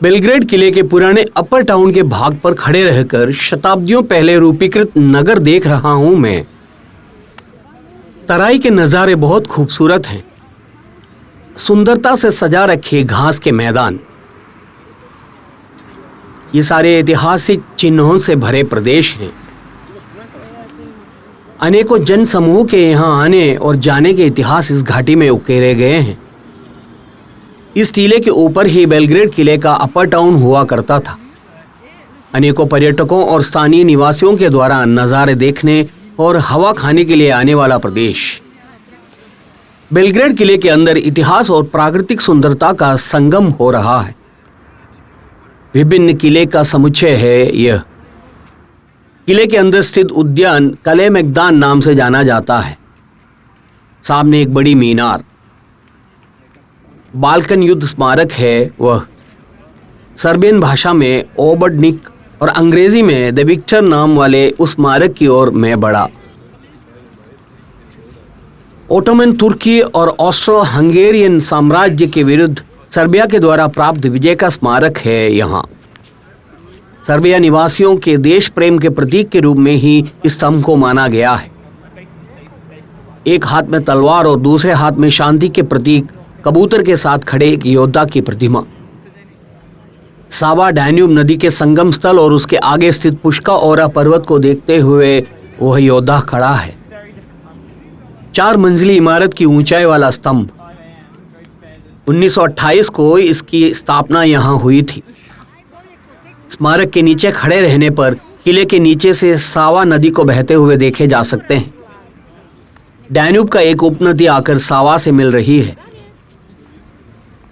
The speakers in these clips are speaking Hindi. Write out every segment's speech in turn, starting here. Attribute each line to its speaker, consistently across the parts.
Speaker 1: बेलग्रेड किले के पुराने अपर टाउन के भाग पर खड़े रहकर शताब्दियों पहले रूपीकृत नगर देख रहा हूं मैं। तराई के नजारे बहुत खूबसूरत हैं। सुंदरता से सजा रखे घास के मैदान, ये सारे ऐतिहासिक चिन्हों से भरे प्रदेश हैं। अनेकों जन समूह के यहाँ आने और जाने के इतिहास इस घाटी में उकेरे गए हैं। इस टीले के ऊपर ही बेलग्रेड किले का अपर टाउन हुआ करता था। अनेकों पर्यटकों और स्थानीय निवासियों के द्वारा नज़ारे देखने और हवा खाने के लिए आने वाला प्रदेश। बेलग्रेड किले के अंदर इतिहास और प्राकृतिक सुंदरता का संगम हो रहा है। विभिन्न किले का समुच्चय है यह। किले के अंदर स्थित उद्यान कले मैदान नाम से जाना जाता है। सामने एक बड़ी मीनार, बाल्कन युद्ध स्मारक है वह। सर्बियन भाषा में ओबडनिक और अंग्रेजी में द विक्टर नाम वाले उस स्मारक की ओर मैं बढ़ा। ओटोमन तुर्की और ऑस्ट्रो हंगेरियन साम्राज्य के विरुद्ध सर्बिया के द्वारा प्राप्त विजय का स्मारक है यहाँ। सर्बिया निवासियों के देश प्रेम के प्रतीक के रूप में ही इस स्तंभ को माना गया है। एक हाथ में तलवार और दूसरे हाथ में शांति के प्रतीक कबूतर के साथ खड़े एक योद्धा की प्रतिमा। सावा डैन्यूब नदी के संगम स्थल और उसके आगे स्थित पुष्का ओरा पर्वत को देखते हुए वह योद्धा खड़ा है। 4 मंजिली इमारत की ऊंचाई वाला स्तंभ। 1928 को इसकी स्थापना यहाँ हुई थी। स्मारक के नीचे खड़े रहने पर किले के नीचे से सावा नदी को बहते हुए देखे जा सकते हैं। डैन्यूब का एक उपनदी आकर सावा से मिल रही है।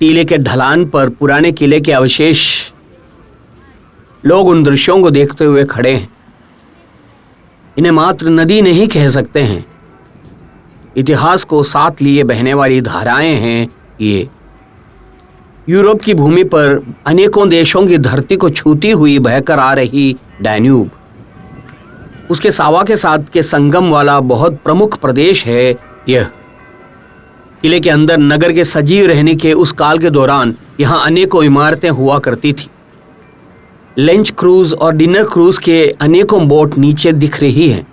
Speaker 1: टीले के ढलान पर पुराने किले के अवशेष। लोग उन दृश्यों को देखते हुए खड़े हैं। इन्हें मात्र नदी नहीं कह सकते हैं, इतिहास को साथ लिए बहने वाली धाराएं हैं ये। यूरोप की भूमि पर अनेकों देशों की धरती को छूती हुई बहकर आ रही डैन्यूब, उसके सावा के साथ के संगम वाला बहुत प्रमुख प्रदेश है यह। किले के अंदर नगर के सजीव रहने के उस काल के दौरान यहाँ अनेकों इमारतें हुआ करती थी। लंच क्रूज और डिनर क्रूज के अनेकों बोट नीचे दिख रही हैं।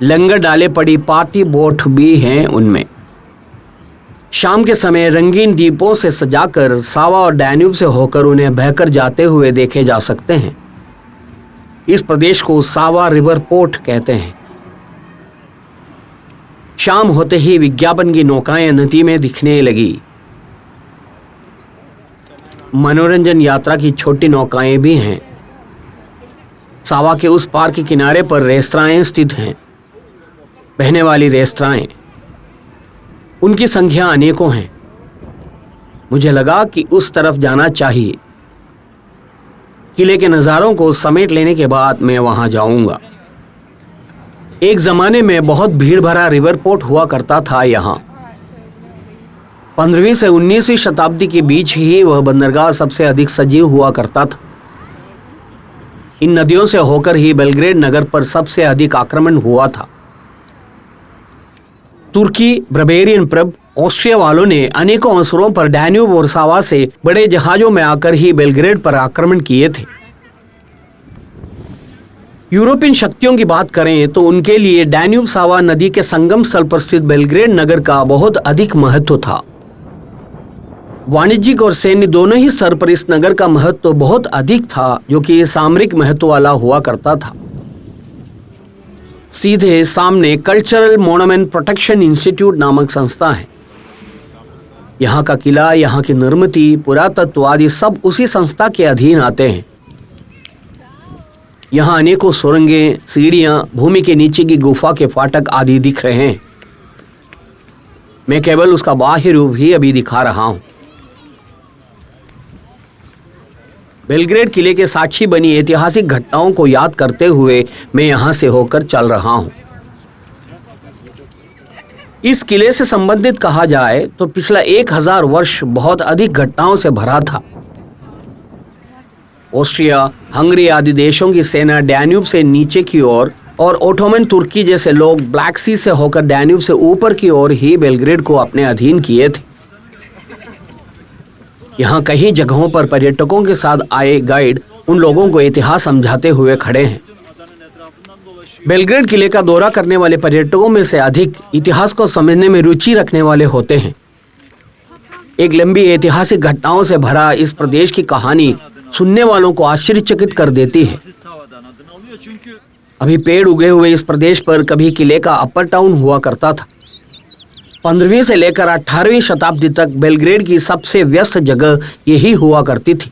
Speaker 1: लंगर डाले पड़ी पार्टी बोट भी हैं उनमें। शाम के समय रंगीन दीपों से सजाकर सावा और डैन्यूब से होकर उन्हें बहकर जाते हुए देखे जा सकते हैं। इस प्रदेश को सावा रिवर पोर्ट कहते हैं। शाम होते ही विज्ञापन की नौकाएं नदी में दिखने लगी। मनोरंजन यात्रा की छोटी नौकाएं भी हैं। सावा के उस पार के किनारे पर रेस्तराएं स्थित हैं। बहने वाली रेस्तराएं, उनकी संख्या अनेकों हैं। मुझे लगा कि उस तरफ जाना चाहिए। किले के नज़ारों को समेट लेने के बाद मैं वहां जाऊंगा। एक जमाने में बहुत भीड़ भरा रिवर पोर्ट हुआ करता था यहाँ। 15वीं से 19वीं शताब्दी के बीच ही वह बंदरगाह सबसे अधिक सजीव हुआ करता था। इन नदियों से होकर ही बेलग्रेड नगर पर सबसे अधिक आक्रमण हुआ था। तुर्की, ब्रबेरियन प्रब, ऑस्ट्रिया वालों ने अनेकों अवसरों पर डैन्यूब और सावा से बड़े जहाजों में आकर ही बेलग्रेड पर आक्रमण किए थे। यूरोपियन शक्तियों की बात करें तो उनके लिए डैन्यूब सावा नदी के संगम स्थल पर स्थित बेलग्रेड नगर का बहुत अधिक महत्व था। वाणिज्यिक और सैन्य दोनों ही स्तर पर इस नगर का महत्व बहुत अधिक था, जो कि सामरिक महत्व वाला हुआ करता था। सीधे सामने कल्चरल मॉन्यूमेंट प्रोटेक्शन इंस्टीट्यूट नामक संस्था है। यहाँ का किला, यहाँ की निर्मिति, पुरातत्व आदि सब उसी संस्था के अधीन आते हैं। यहाँ अनेकों सुरंगें, सीढ़ियाँ, भूमि के नीचे की गुफा के फाटक आदि दिख रहे हैं। मैं केवल उसका बाह्य रूप ही अभी दिखा रहा हूँ। बेलग्रेड किले के साक्षी बनी ऐतिहासिक घटनाओं को याद करते हुए मैं यहाँ से होकर चल रहा हूँ। इस किले से संबंधित कहा जाए तो पिछला 1000 वर्ष बहुत अधिक घटनाओं से भरा था। ऑस्ट्रिया, हंगरी आदि देशों की सेना डैन्यूब से नीचे की ओर और ओटोमन तुर्की जैसे लोग ब्लैक सी से होकर डैन्यूब से ऊपर की ओर ही बेलग्रेड को अपने अधीन किए थे। यहाँ कई जगहों पर पर्यटकों के साथ आए गाइड उन लोगों को इतिहास समझाते हुए खड़े हैं। बेलग्रेड किले का दौरा करने वाले पर्यटकों में से अधिक इतिहास को समझने में रुचि रखने वाले होते हैं। एक लंबी ऐतिहासिक घटनाओं से भरा इस प्रदेश की कहानी सुनने वालों को आश्चर्यचकित कर देती है। अभी पेड़ उगे हुए इस प्रदेश पर कभी किले का अपर टाउन हुआ करता था। 15वीं से लेकर 18वीं शताब्दी तक बेलग्रेड की सबसे व्यस्त जगह यही हुआ करती थी।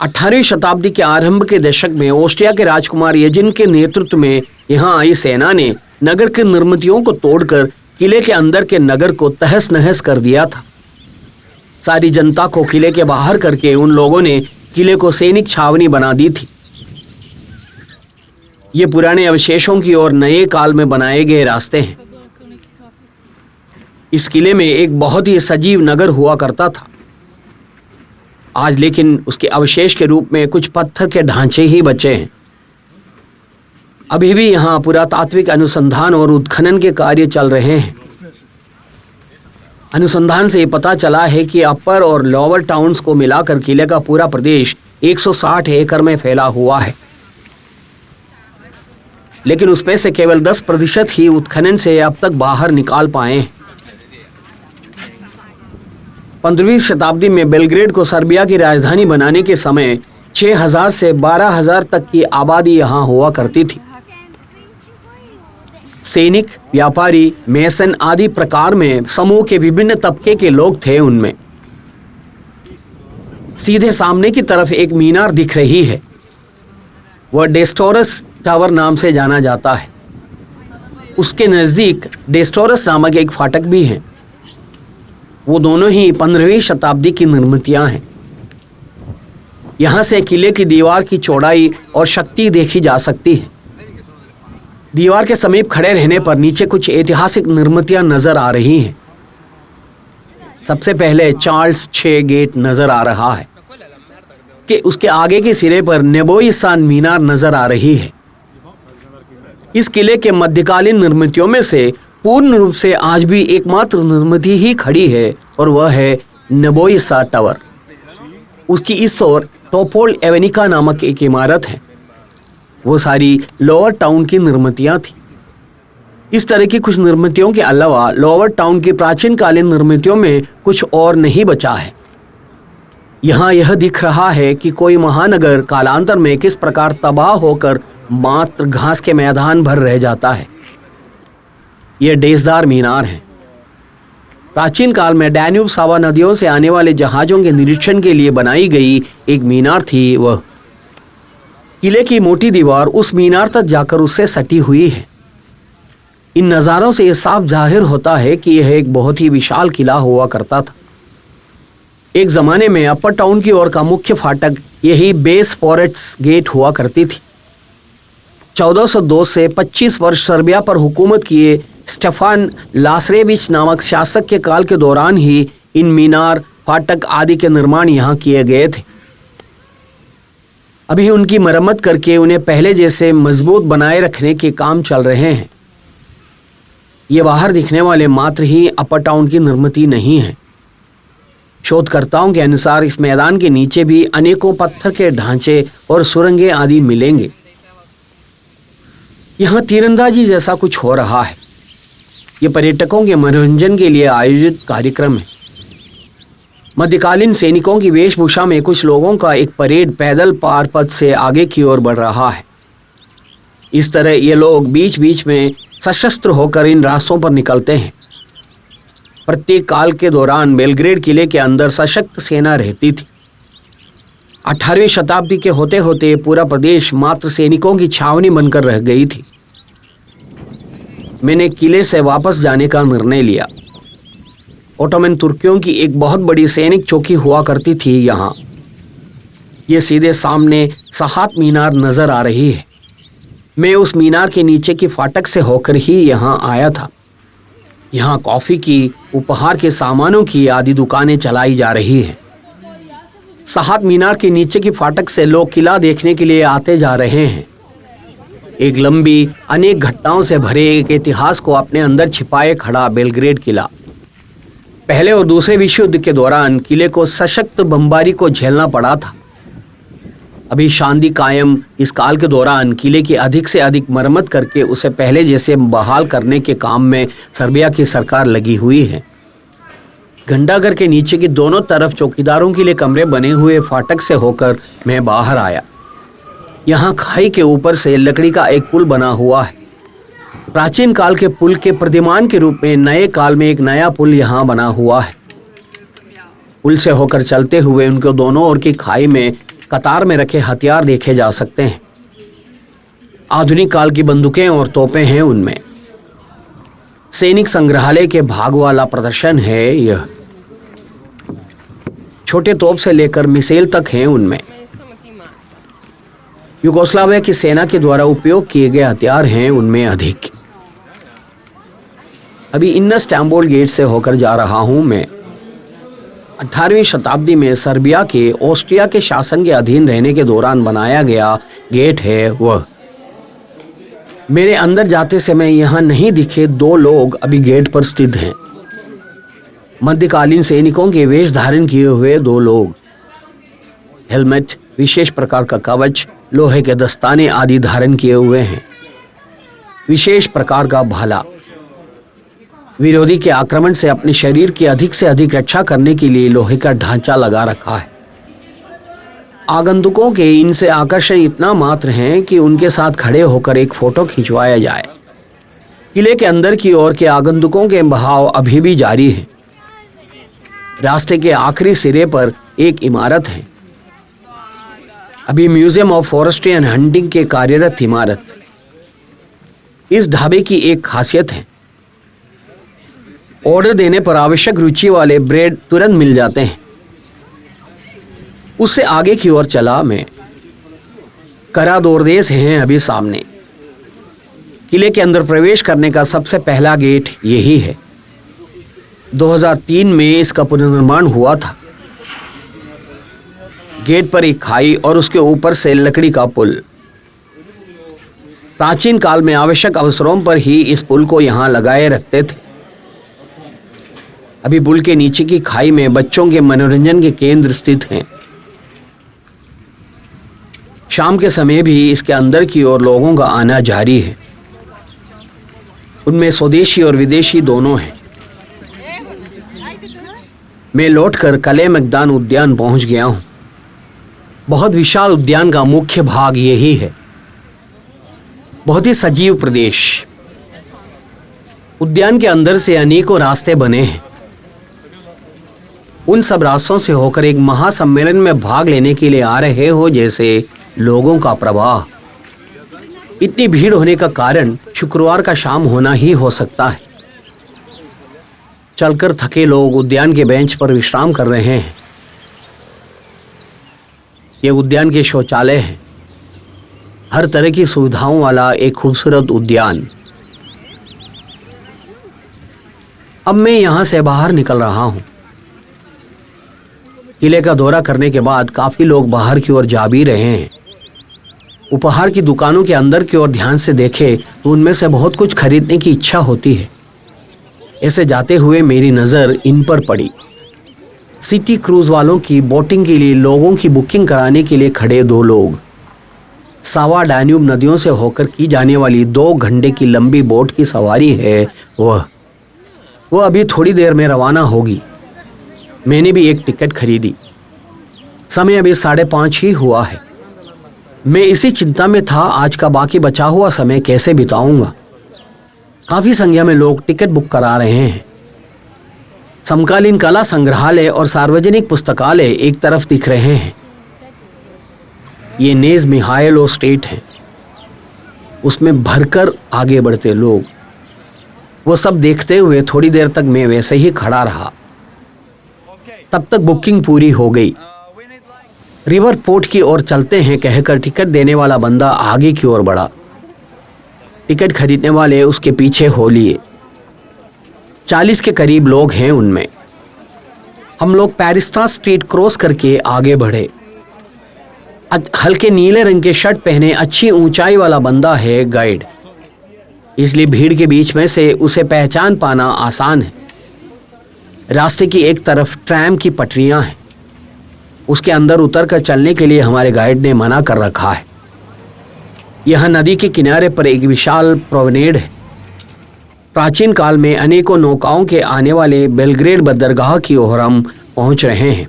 Speaker 1: 18वीं शताब्दी के आरंभ के दशक में ऑस्ट्रिया के राजकुमार यजिन के नेतृत्व में यहाँ आई सेना ने नगर की निर्मितियों को तोड़कर किले के अंदर के नगर को तहस नहस कर दिया था। सारी जनता को किले के बाहर करके उन लोगों ने किले को सैनिक छावनी बना दी थी। ये पुराने अवशेषों की और नए काल में बनाए गए रास्ते हैं। इस किले में एक बहुत ही सजीव नगर हुआ करता था। आज लेकिन उसके अवशेष के रूप में कुछ पत्थर के ढांचे ही बचे हैं। अभी भी यहाँ पुरातात्विक अनुसंधान और उत्खनन के कार्य चल रहे हैं। अनुसंधान से ये पता चला है कि अपर और लोअर टाउन्स को मिलाकर किले का पूरा प्रदेश 160 एकड़ में फैला हुआ है, लेकिन उसमें से केवल 10% ही उत्खनन से अब तक बाहर निकाल पाए हैं। 15वीं शताब्दी में बेलग्रेड को सर्बिया की राजधानी बनाने के समय 6000 से 12000 तक की आबादी यहाँ हुआ करती थी। सैनिक, व्यापारी, मेसन आदि प्रकार में समूह के विभिन्न तबके के लोग थे। उनमें सीधे सामने की तरफ एक मीनार दिख रही है। वह डेस्टोरस टावर नाम से जाना जाता है। उसके नजदीक डेस्टोरस नामक एक फाटक भी है। वो दोनों ही 15वीं शताब्दी की निर्मितियां हैं। यहां से किले की दीवार की चौड़ाई और शक्ति देखी जा सकती है। दीवार के समीप खड़े रहने पर नीचे कुछ ऐतिहासिक निर्मितियां नजर आ रही हैं। सबसे पहले चार्ल्स 6 गेट नजर आ रहा है कि उसके आगे के सिरे पर नेबोई सान मीनार नजर आ रही है। इस किले के मध्यकालीन निर्मितियों में से पूर्ण रूप से आज भी एकमात्र निर्मिति ही खड़ी है और वह है नेबोई सा टावर। उसकी इस ओर टोपोल एवेनिका नामक एक इमारत है। वो सारी लोअर टाउन की निर्मितियां थी। इस तरह की कुछ निर्मितियों के अलावा लोअर टाउन की प्राचीन कालीन निर्मितियों में कुछ और नहीं बचा है। यहाँ यह दिख रहा है कि कोई महानगर कालांतर में किस प्रकार तबाह होकर मात्र घास के मैदान भर रह जाता है। यह डेसदार मीनार है। प्राचीन काल में डैन्यूब सावा नदियों से आने वाले जहाजों के निरीक्षण के लिए बनाई गई एक मीनार थी। वह किले की मोटी दीवार उस मीनार तक जाकर उससे सटी हुई है। इन नज़ारों से यह साफ जाहिर होता है कि यह एक बहुत ही विशाल किला हुआ करता था। एक जमाने में अपर टाउन की ओर का मुख्य फाटक यही बेस फॉरेट्स गेट हुआ करती थी। 1402 से 25 वर्ष सर्बिया पर हुकूमत किए स्टेफान लासरेविच नामक शासक के काल के दौरान ही इन मीनार, फाटक आदि के निर्माण यहाँ किए गए थे। अभी उनकी मरम्मत करके उन्हें पहले जैसे मजबूत बनाए रखने के काम चल रहे हैं। ये बाहर दिखने वाले मात्र ही अपर टाउन की निर्मिति नहीं है। शोधकर्ताओं के अनुसार इस मैदान के नीचे भी अनेकों पत्थर के ढांचे और सुरंगें आदि मिलेंगे। यहाँ तीरंदाजी जैसा कुछ हो रहा है। ये पर्यटकों के मनोरंजन के लिए आयोजित कार्यक्रम है। मध्यकालीन सैनिकों की वेशभूषा में कुछ लोगों का एक परेड पैदल पार पथ से आगे की ओर बढ़ रहा है। इस तरह ये लोग बीच बीच में सशस्त्र होकर इन रास्तों पर निकलते हैं। प्रत्येक काल के दौरान बेलग्रेड किले के अंदर सशक्त सेना रहती थी। 18वीं शताब्दी के होते होते पूरा प्रदेश मात्र सैनिकों की छावनी बनकर रह गई थी। मैंने किले से वापस जाने का निर्णय लिया। ओटोमन तुर्कियों की एक बहुत बड़ी सैनिक चौकी हुआ करती थी यहाँ। ये सीधे सामने सहात मीनार नजर आ रही है। मैं उस मीनार के नीचे की फाटक से होकर ही यहाँ आया था। यहाँ कॉफ़ी की, उपहार के सामानों की आदि दुकानें चलाई जा रही हैं। सहात मीनार के नीचे की फाटक से लोग किला देखने के लिए आते जा रहे हैं। एक लंबी, अनेक घटनाओं से भरे एक इतिहास को अपने अंदर छिपाए खड़ा बेलग्रेड किला। पहले और दूसरे विश्व युद्ध के दौरान किले को सशक्त बमबारी को झेलना पड़ा था। अभी शांति कायम इस काल के दौरान किले की अधिक से अधिक मरम्मत करके उसे पहले जैसे बहाल करने के काम में सर्बिया की सरकार लगी हुई है। घंटाघर के नीचे की दोनों तरफ चौकीदारों के लिए कमरे बने हुए फाटक से होकर मैं बाहर आया। यहाँ खाई के ऊपर से लकड़ी का एक पुल बना हुआ है। प्राचीन काल के पुल के प्रतिमान के रूप में नए काल में एक नया पुल यहाँ बना हुआ है। पुल से होकर चलते हुए उनके दोनों ओर की खाई में कतार में रखे हथियार देखे जा सकते हैं। आधुनिक काल की बंदूकें और तोपें हैं उनमें। सैनिक संग्रहालय के भाग वाला प्रदर्शन है यह। छोटे तोप से लेकर मिसाइल तक हैं उनमें। युगोस्लाविया की सेना के द्वारा उपयोग किए गए हथियार हैं उनमें अधिक। अभी इन्नर स्टैम्बोल गेट से होकर जा रहा हूं मैं। 18वीं शताब्दी में सर्बिया के ऑस्ट्रिया के शासन के अधीन रहने के दौरान बनाया गया गेट है वह। मेरे अंदर जाते समय यहाँ नहीं दिखे 2 लोग अभी गेट पर स्थित हैं। मध्यकालीन सैनिकों के वेश धारण किए हुए 2 लोग, हेलमेट, विशेष प्रकार का कवच, लोहे के दस्ताने आदि धारण किए हुए हैं। विशेष प्रकार का भाला, विरोधी के आक्रमण से अपने शरीर की अधिक से अधिक रक्षा करने के लिए लोहे का ढांचा लगा रखा है। आगंतुकों के इनसे आकर्षण इतना मात्र है कि उनके साथ खड़े होकर एक फोटो खिंचवाया जाए। किले के अंदर की ओर के आगंतुकों के बहाव अभी भी जारी है। रास्ते के आखिरी सिरे पर एक इमारत है, अभी museum of forestry and hunting के कार्यरत इमारत। इस ढाबे की एक खासियत है, ऑर्डर देने पर आवश्यक रुचि वाले ब्रेड तुरंत मिल जाते हैं। उससे आगे की ओर चला मैं। करादोरदेस हैं अभी सामने। किले के अंदर प्रवेश करने का सबसे पहला गेट यही है। 2003 में इसका पुनर्निर्माण हुआ था। गेट पर एक खाई और उसके ऊपर से लकड़ी का पुल। प्राचीन काल में आवश्यक अवसरों पर ही इस पुल को यहाँ लगाए रखते थे। अभी पुल के नीचे की खाई में बच्चों के मनोरंजन के केंद्र स्थित हैं। शाम के समय भी इसके अंदर की ओर लोगों का आना जारी है। उनमें स्वदेशी और विदेशी दोनों हैं। मैं लौटकर कले मैदान उद्यान पहुंच गया हूं। बहुत विशाल उद्यान का मुख्य भाग यही है। बहुत ही सजीव प्रदेश। उद्यान के अंदर से अनेकों रास्ते बने हैं। उन सब रास्तों से होकर एक महासम्मेलन में भाग लेने के लिए आ रहे हो जैसे लोगों का प्रवाह। इतनी भीड़ होने का कारण शुक्रवार का शाम होना ही हो सकता है। चलकर थके लोग उद्यान के बेंच पर विश्राम कर रहे हैं। ये उद्यान के शौचालय हैं। हर तरह की सुविधाओं वाला एक खूबसूरत उद्यान। अब मैं यहां से बाहर निकल रहा हूं। किले का दौरा करने के बाद काफी लोग बाहर की ओर जा भी रहे हैं। उपहार की दुकानों के अंदर की ओर ध्यान से देखे तो उनमें से बहुत कुछ खरीदने की इच्छा होती है। ऐसे जाते हुए मेरी नज़र इन पर पड़ी। सिटी क्रूज वालों की बोटिंग के लिए लोगों की बुकिंग कराने के लिए खड़े 2 लोग। सावा डैन्यूब नदियों से होकर की जाने वाली 2 घंटे की लंबी बोट की सवारी है वह अभी थोड़ी देर में रवाना होगी। मैंने भी एक टिकट खरीदी। समय अभी 5:30 ही हुआ है। मैं इसी चिंता में था आज का बाकी बचा हुआ समय कैसे बिताऊंगा। काफी संख्या में लोग टिकट बुक करा रहे हैं। समकालीन कला संग्रहालय और सार्वजनिक पुस्तकालय एक तरफ दिख रहे हैं। ये नेज मिहाइलो स्टेट है। उसमें भरकर आगे बढ़ते लोग। वो सब देखते हुए थोड़ी देर तक मैं वैसे ही खड़ा रहा। तब तक बुकिंग पूरी हो गई। रिवर पोर्ट की ओर चलते हैं कहकर टिकट देने वाला बंदा आगे की ओर बढ़ा। टिकट खरीदने वाले उसके पीछे हो लिए। 40 के करीब लोग हैं उनमें। हम लोग पैरिस्ता स्ट्रीट क्रॉस करके आगे बढ़े। हल्के नीले रंग के शर्ट पहने अच्छी ऊंचाई वाला बंदा है गाइड, इसलिए भीड़ के बीच में से उसे पहचान पाना आसान है। रास्ते की एक तरफ ट्रैम की पटरियां हैं, उसके अंदर उतरकर चलने के लिए हमारे गाइड ने मना कर रखा है। यह नदी के किनारे पर एक विशाल प्रोमेनेड है। प्राचीन काल में अनेकों नौकाओं के आने वाले बेलग्रेड बंदरगाह की ओर हम पहुंच रहे हैं।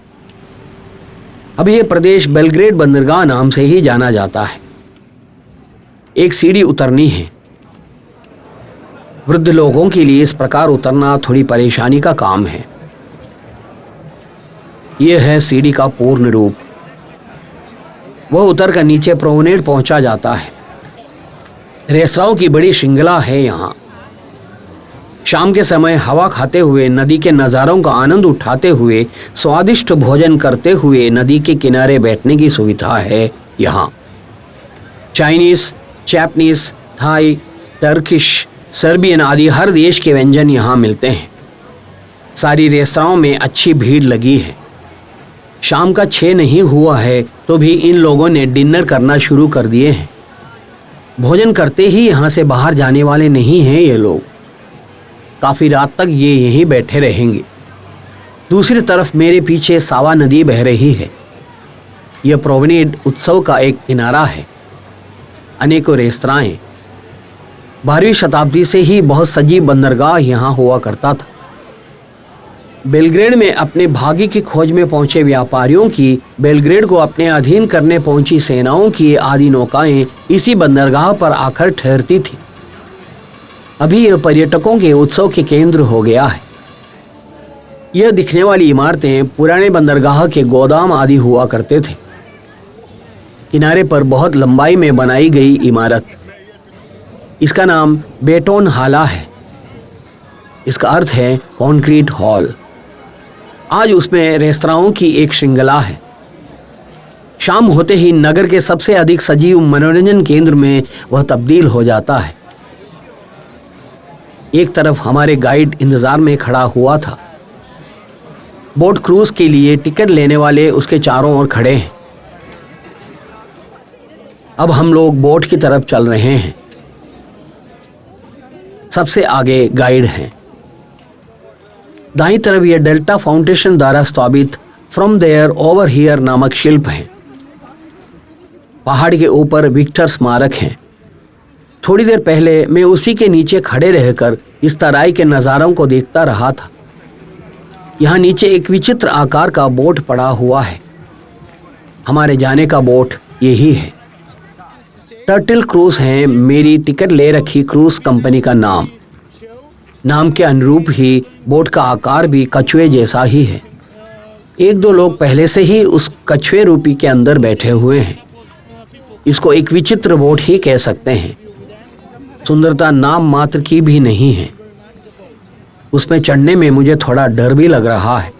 Speaker 1: अब यह प्रदेश बेलग्रेड बंदरगाह नाम से ही जाना जाता है। एक सीढ़ी उतरनी है। वृद्ध लोगों के लिए इस प्रकार उतरना थोड़ी परेशानी का काम है। यह है सीढ़ी का पूर्ण रूप। वह उतरकर नीचे प्रोमेनेड पहुंचा जाता है। रेस्तराओं की बड़ी श्रृंखला है यहाँ। शाम के समय हवा खाते हुए, नदी के नज़ारों का आनंद उठाते हुए, स्वादिष्ट भोजन करते हुए नदी के किनारे बैठने की सुविधा है यहाँ। Chinese, Japanese, Thai, Turkish, Serbian आदि हर देश के व्यंजन यहाँ मिलते हैं। सारी रेस्तराओं में अच्छी भीड़ लगी है। शाम का 6 नहीं हुआ है तो भी इन लोगों ने डिनर करना शुरू कर दिए हैं। भोजन करते ही यहाँ से बाहर जाने वाले नहीं हैं ये लोग। काफ़ी रात तक ये यहीं बैठे रहेंगे। दूसरी तरफ मेरे पीछे सावा नदी बह रही है। यह प्रोमेनेड उत्सव का एक किनारा है। अनेकों रेस्तराएं। 12वीं शताब्दी से ही बहुत सजीव बंदरगाह यहाँ हुआ करता था। बेलग्रेड में अपने भाग्य की खोज में पहुंचे व्यापारियों की, बेलग्रेड को अपने अधीन करने पहुंची सेनाओं की आदि नौकाएं इसी बंदरगाह पर आकर ठहरती थी। अभी यह पर्यटकों के उत्सव के केंद्र हो गया है। यह दिखने वाली इमारतें पुराने बंदरगाह के गोदाम आदि हुआ करते थे। किनारे पर बहुत लंबाई में बनाई गई इमारत, इसका नाम बेटोन हाला है। इसका अर्थ है कंक्रीट हॉल। आज उसमें रेस्तराओं की एक श्रृंखला है। शाम होते ही नगर के सबसे अधिक सजीव मनोरंजन केंद्र में वह तब्दील हो जाता है। एक तरफ हमारे गाइड इंतजार में खड़ा हुआ था। बोट क्रूज के लिए टिकट लेने वाले उसके चारों ओर खड़े हैं। अब हम लोग बोट की तरफ चल रहे हैं। सबसे आगे गाइड हैं। दाईं तरफ यह डेल्टा फाउंडेशन द्वारा स्थापित फ्रॉम देयर ओवर हियर नामक शिल्प है। पहाड़ के ऊपर विक्टर स्मारक है। थोड़ी देर पहले मैं उसी के नीचे खड़े रहकर इस तराई के नज़ारों को देखता रहा था। यहाँ नीचे एक विचित्र आकार का बोट पड़ा हुआ है। हमारे जाने का बोट यही है। टर्टल क्रूज है मेरी टिकट ले रखी क्रूज कंपनी का नाम। नाम के अनुरूप ही बोट का आकार भी कछुए जैसा ही है। 1-2 लोग पहले से ही उस कछुए रूपी के अंदर बैठे हुए हैं। इसको एक विचित्र बोट ही कह सकते हैं। सुंदरता नाम मात्र की भी नहीं है। उसमें चढ़ने में मुझे थोड़ा डर भी लग रहा है।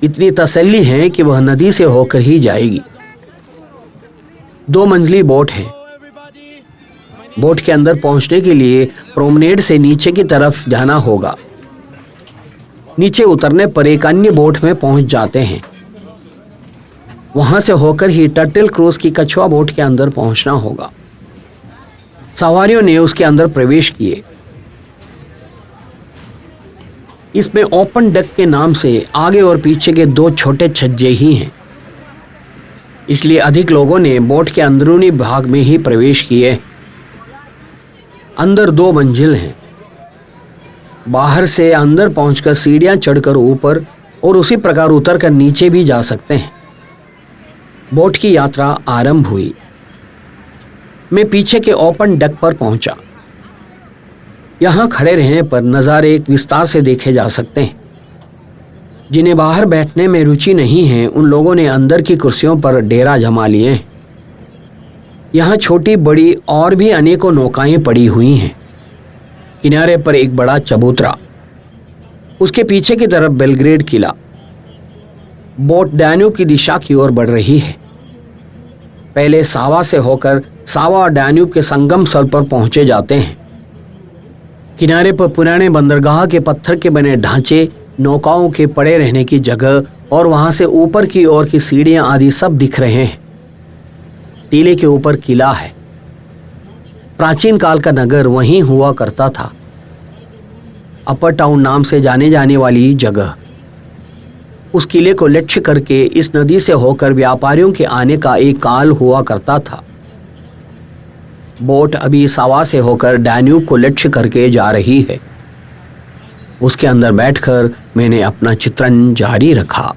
Speaker 1: इतनी तसल्ली है कि वह नदी से होकर ही जाएगी। 2 मंजिली बोट है। बोट के अंदर पहुंचने के लिए प्रोमेनेड से नीचे की तरफ जाना होगा। नीचे उतरने पर एक अन्य बोट में पहुंच जाते हैं। वहां से होकर ही टर्टल क्रूज की कछुआ बोट के अंदर पहुंचना होगा। सवारियों ने उसके अंदर प्रवेश किए। इसमें ओपन डेक के नाम से आगे और पीछे के 2 छोटे छज्जे ही हैं। इसलिए अधिक लोगों ने बोट के अंदरूनी भाग में ही प्रवेश किए। अंदर 2 मंजिल हैं। बाहर से अंदर पहुंचकर सीढ़ियां चढ़कर ऊपर और उसी प्रकार उतरकर नीचे भी जा सकते हैं। बोट की यात्रा आरंभ हुई। मैं पीछे के ओपन डेक पर पहुंचा। यहाँ खड़े रहने पर नज़ारे एक विस्तार से देखे जा सकते हैं। जिन्हें बाहर बैठने में रुचि नहीं है उन लोगों ने अंदर की कुर्सियों पर डेरा जमा लिए हैं। यहाँ छोटी बड़ी और भी अनेकों नौकाएं पड़ी हुई हैं। किनारे पर एक बड़ा चबूतरा, उसके पीछे की तरफ बेलग्रेड किला। बोट डैन्यूब की दिशा की ओर बढ़ रही है। पहले सावा से होकर सावा और डैन्यूब के संगम स्थल पर पहुंचे जाते हैं। किनारे पर पुराने बंदरगाह के पत्थर के बने ढांचे, नौकाओं के पड़े रहने की जगह और वहां से ऊपर की ओर की सीढ़ियां आदि सब दिख रहे हैं। टीले के ऊपर किला है। प्राचीन काल का नगर वहीं हुआ करता था। अपर टाउन नाम से जाने जाने वाली जगह। उस किले को लक्ष्य करके इस नदी से होकर व्यापारियों के आने का एक काल हुआ करता था। बोट अभी सावा से होकर डैन्यूब को लक्ष्य करके जा रही है। उसके अंदर बैठकर मैंने अपना चित्रण जारी रखा।